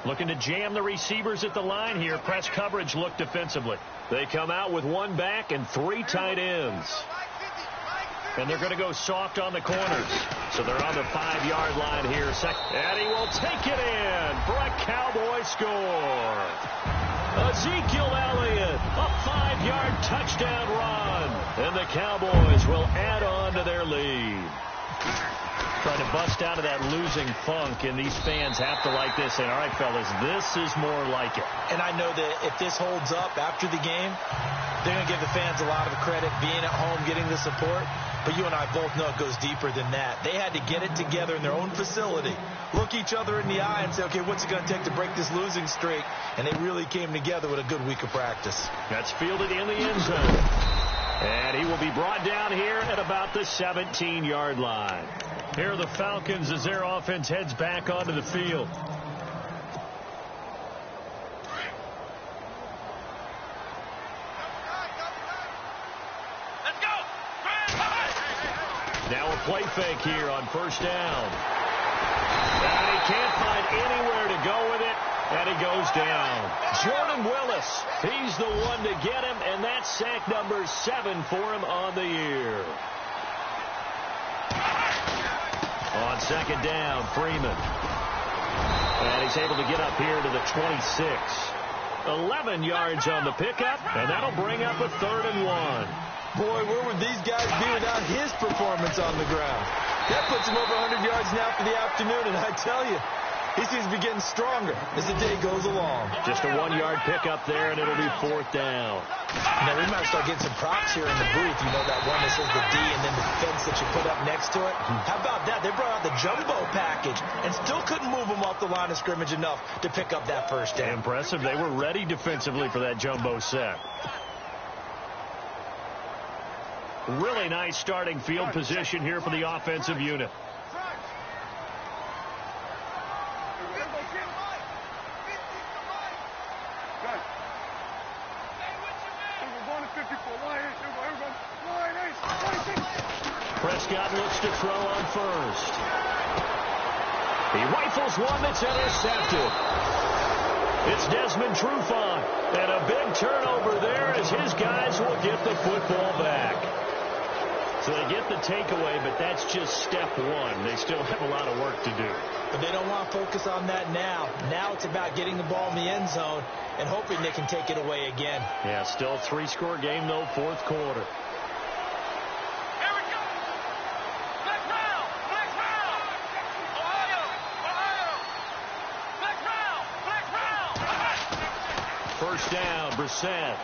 Looking to jam the receivers at the line here. Press coverage look defensively. They come out with 1 back and 3 tight ends. And they're going to go soft on the corners. So they're on the 5-yard line here. And he will take it in for a Cowboy score. Ezekiel Elliott, a 5-yard touchdown run. And the Cowboys will add on to their lead. Trying to bust out of that losing funk, and these fans have to like this. And all right, fellas, this is more like it. And I know that if this holds up after the game, they're going to give the fans a lot of credit, being at home, getting the support. But you and I both know it goes deeper than that. They had to get it together in their own facility, look each other in the eye and say, okay, what's it going to take to break this losing streak? And they really came together with a good week of practice. That's fielded in the end zone. And he will be brought down here at about the 17-yard line. Here are the Falcons as their offense heads back onto the field. Let's go! Now a play fake here on first down. And he can't find anywhere to go with it, and he goes down. Jordan Willis, he's the one to get him, and that's sack number 7 for him on the year. On second down, Freeman. And he's able to get up here to the 26. 11 yards on the pickup, and that'll bring up a 3rd and 1. Boy, where would these guys be without his performance on the ground? That puts him over 100 yards now for the afternoon, and I tell you, he seems to be getting stronger as the day goes along. Just a 1-yard pickup there, and it'll be 4th down. You know, we might start getting some props here in the booth. You know, that one that says the D and then the fence that you put up next to it? How about that? They brought out the jumbo package and still couldn't move them off the line of scrimmage enough to pick up that first down. Impressive. They were ready defensively for that jumbo set. Really nice starting field position here for the offensive unit. Prescott looks to throw on first. He rifles one that's intercepted. It's Desmond Trufant, and a big turnover there as his guys will get the football back. So they get the takeaway, but that's just step 1. They still have a lot of work to do. But they don't want to focus on that now. Now it's about getting the ball in the end zone and hoping they can take it away again. Yeah, still a 3-score game, though, 4th quarter. First down, Brissett.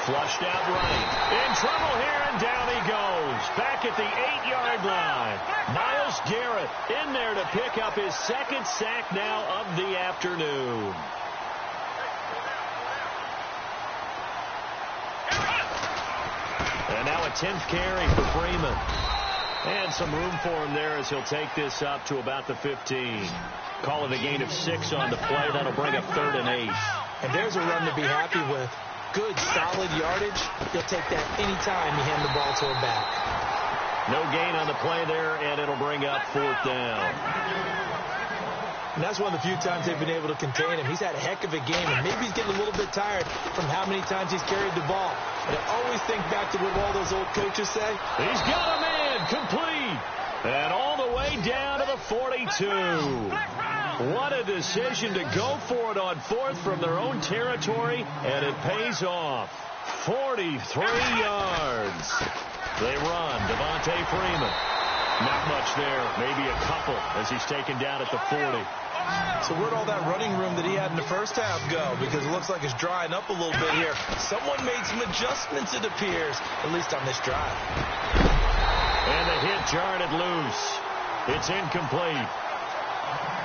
Flushed out right. In trouble here, and down he goes. Back at the 8-yard line. Myles Garrett in there to pick up his second sack now of the afternoon. And now a 10th carry for Freeman. And some room for him there as he'll take this up to about the 15. Call it a gain of 6 on the play. That'll bring up 3rd and 8. And there's a run to be happy with. Good, solid yardage. He'll take that any time you hand the ball to him back. No gain on the play there, and it'll bring up 4th down. And that's one of the few times they've been able to contain him. He's had a heck of a game, and maybe he's getting a little bit tired from how many times he's carried the ball. But I always think back to what all those old coaches say. He's got a man, complete, and all the way down to the 42. What a decision to go for it on 4th from their own territory, and it pays off. 43 yards. They run. Devontae Freeman. Not much there. Maybe a couple as he's taken down at the 40. So where'd all that running room that he had in the first half go? Because it looks like it's drying up a little bit here. Someone made some adjustments, it appears, at least on this drive. And the hit jarred it loose. It's incomplete.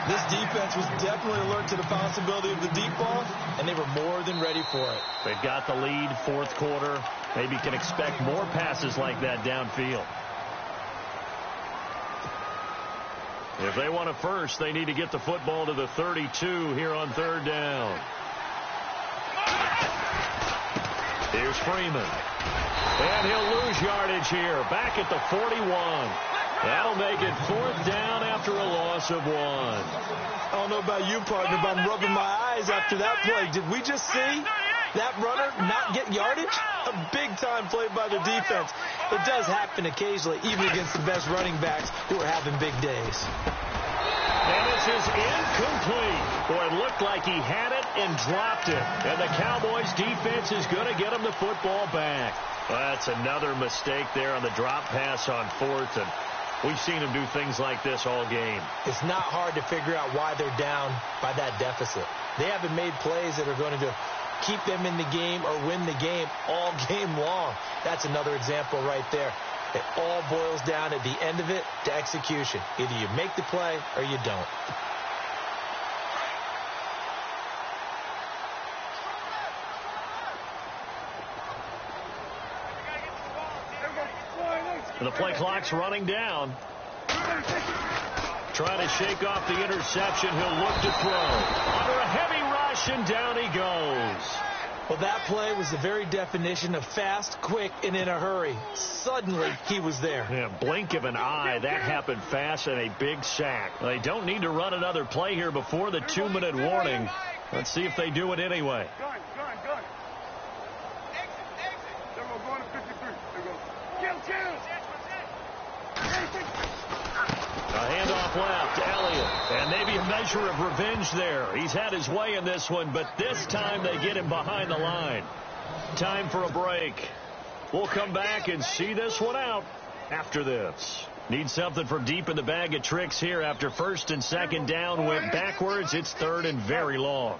This defense was definitely alert to the possibility of the deep ball, and they were more than ready for it. They've got the lead, 4th quarter. Maybe can expect more passes like that downfield. If they want a first, they need to get the football to the 32 here on 3rd down. Here's Freeman. And he'll lose yardage here. Back at the 41. That'll make it 4th down after a loss of 1. I don't know about you, partner, but I'm rubbing my eyes after that play. Did we just see that runner not get yardage? A big-time play by the defense. It does happen occasionally, even against the best running backs who are having big days. And this is incomplete. Boy, it looked like he had it and dropped it. And the Cowboys' defense is going to get him the football back. Well, that's another mistake there on the drop pass on 4th, and we've seen him do things like this all game. It's not hard to figure out why they're down by that deficit. They haven't made plays that are going to keep them in the game or win the game all game long. That's another example right there. It all boils down at the end of it to execution. Either you make the play or you don't. The play clock's running down. Trying to shake off the interception. He'll look to throw. Under a heavy rush, and down he goes. Well, that play was the very definition of fast, quick, and in a hurry. Suddenly, he was there. Yeah, blink of an eye. That happened fast, and a big sack. They don't need to run another play here before the 2-minute warning. Let's see if they do it anyway. Gun. Exit. There we go, going to 53. There we go. Kill. A handoff left, Elliott, and maybe a measure of revenge there. He's had his way in this one, but this time they get him behind the line. Time for a break. We'll come back and see this one out after this. Need something from deep in the bag of tricks here after 1st and 2nd down. Went backwards. It's 3rd and very long.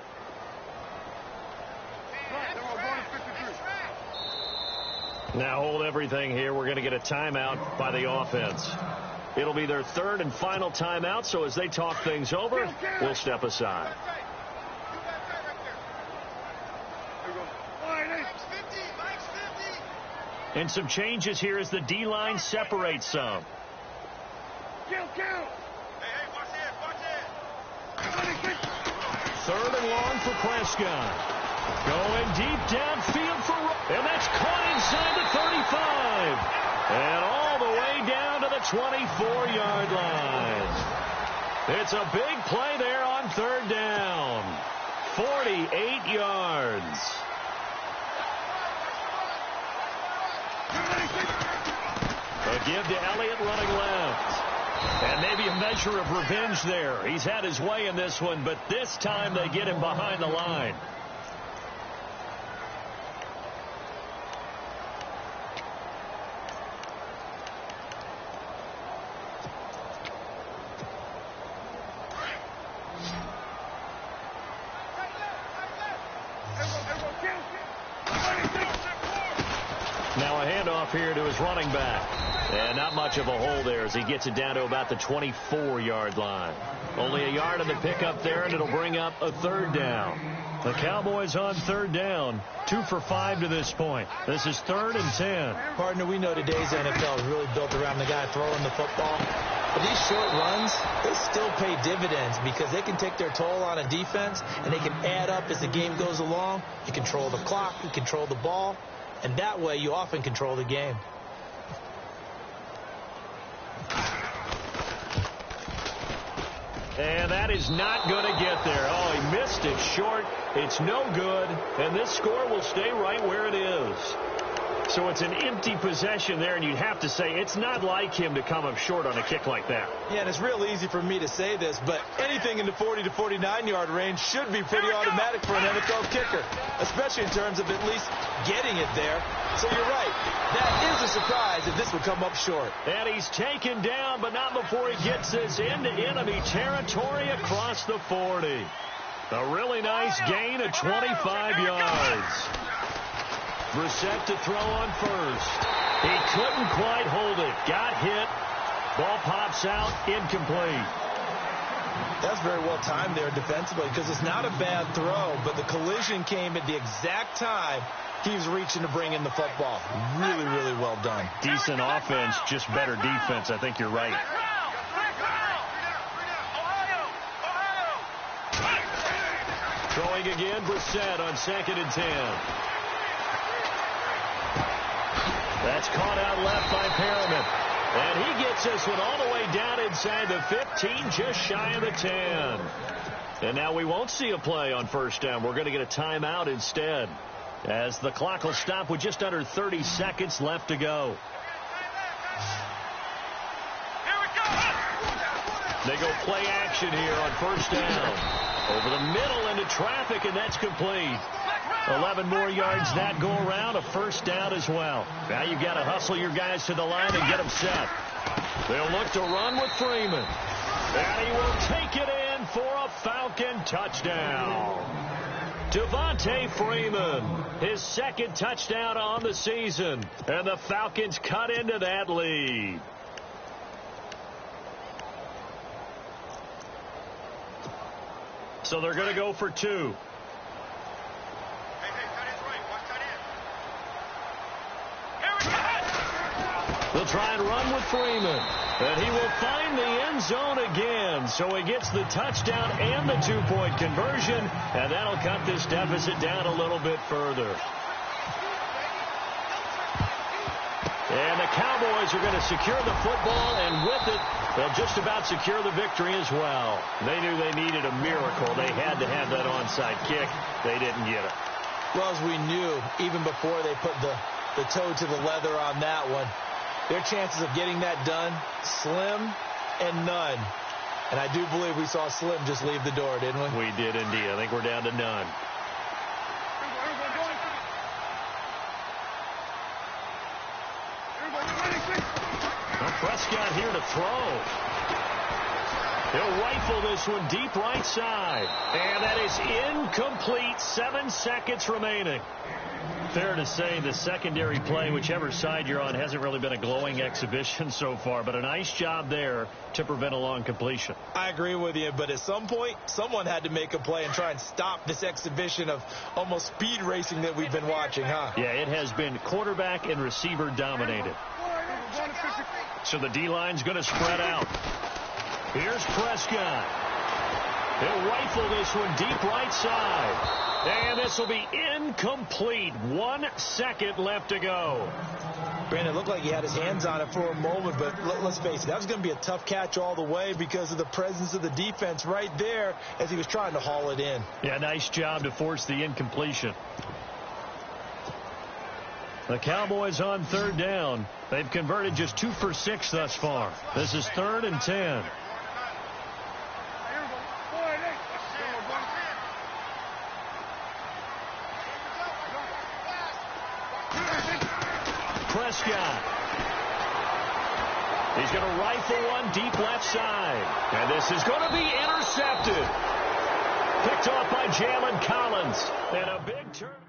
Now hold everything here. We're going to get a timeout by the offense. It'll be their 3rd and final timeout, so as they talk things over, we'll step aside. And some changes here as the D-line separates some. Kill. Hey, watch it. 3rd and long for Prescott. Going deep downfield and that's caught inside the 35. And all the way down to the 24-yard line. It's a big play there on 3rd down. 48 yards. A give to Elliott running left. And maybe a measure of revenge there. He's had his way in this one, but this time they get him behind the line. handoff here to his running back. And not much of a hole there as he gets it down to about the 24-yard line. Only a yard on the pickup there, and it'll bring up a third down. The Cowboys on third down, 2 for 5 to this point. This is 3rd and 10. Partner, we know today's NFL is really built around the guy throwing the football. But these short runs, they still pay dividends because they can take their toll on a defense, and they can add up as the game goes along. You control the clock, you control the ball, and that way you often control the game. And that is not going to get there. Oh, he missed it short. It's no good. And this score will stay right where it is. So it's an empty possession there, and you'd have to say it's not like him to come up short on a kick like that. Yeah, and it's real easy for me to say this, but anything in the 40 to 49-yard range should be pretty automatic for an NFL kicker, especially in terms of at least getting it there. So you're right. That is a surprise if this would come up short. And he's taken down, but not before he gets this into enemy territory across the 40. A really nice gain of 25 yards. Brissett to throw on first. He couldn't quite hold it. Got hit. Ball pops out. Incomplete. That's very well timed there defensively because it's not a bad throw, but the collision came at the exact time he was reaching to bring in the football. Really, really well done. Decent offense, just better defense. I think you're right. Throwing again, Brissett on 2nd and 10. That's caught out left by Perriman. And he gets this one all the way down inside the 15, just shy of the 10. And now we won't see a play on first down. We're going to get a timeout instead, as the clock will stop with just under 30 seconds left to go. They go play action here on first down. Over the middle into traffic, and that's complete. 11 more yards that go around, a first down as well. Now you've got to hustle your guys to the line and get them set. They'll look to run with Freeman. And he will take it in for a Falcon touchdown. Devontae Freeman, his 2nd touchdown on the season. And the Falcons cut into that lead. So they're going to go for 2. They'll try and run with Freeman. And he will find the end zone again. So he gets the touchdown and the 2-point conversion. And that'll cut this deficit down a little bit further. And the Cowboys are going to secure the football, and with it, they'll just about secure the victory as well. They knew they needed a miracle. They had to have that onside kick. They didn't get it. Well, as we knew, even before they put the toe to the leather on that one, their chances of getting that done, slim and none. And I do believe we saw Slim just leave the door, didn't we? We did indeed. I think we're down to none. Well, Prescott here to throw. He'll rifle this one deep right side. And that is incomplete. 7 seconds remaining. Fair to say the secondary play, whichever side you're on, hasn't really been a glowing exhibition so far, but a nice job there to prevent a long completion. I agree with you, but at some point, someone had to make a play and try and stop this exhibition of almost speed racing that we've been watching, huh? Yeah, it has been quarterback and receiver dominated. So the D-line's going to spread out. Here's Prescott. He'll rifle this one deep right side. And this will be incomplete. 1 second left to go. Brandon, it looked like he had his hands on it for a moment, but let's face it, that was going to be a tough catch all the way because of the presence of the defense right there as he was trying to haul it in. Yeah, nice job to force the incompletion. The Cowboys on third down. They've converted just 2 for 6 thus far. This is 3rd and 10. Prescott. He's going to rifle one deep left side. And this is going to be intercepted. Picked off by Jalen Collins. And a big turn.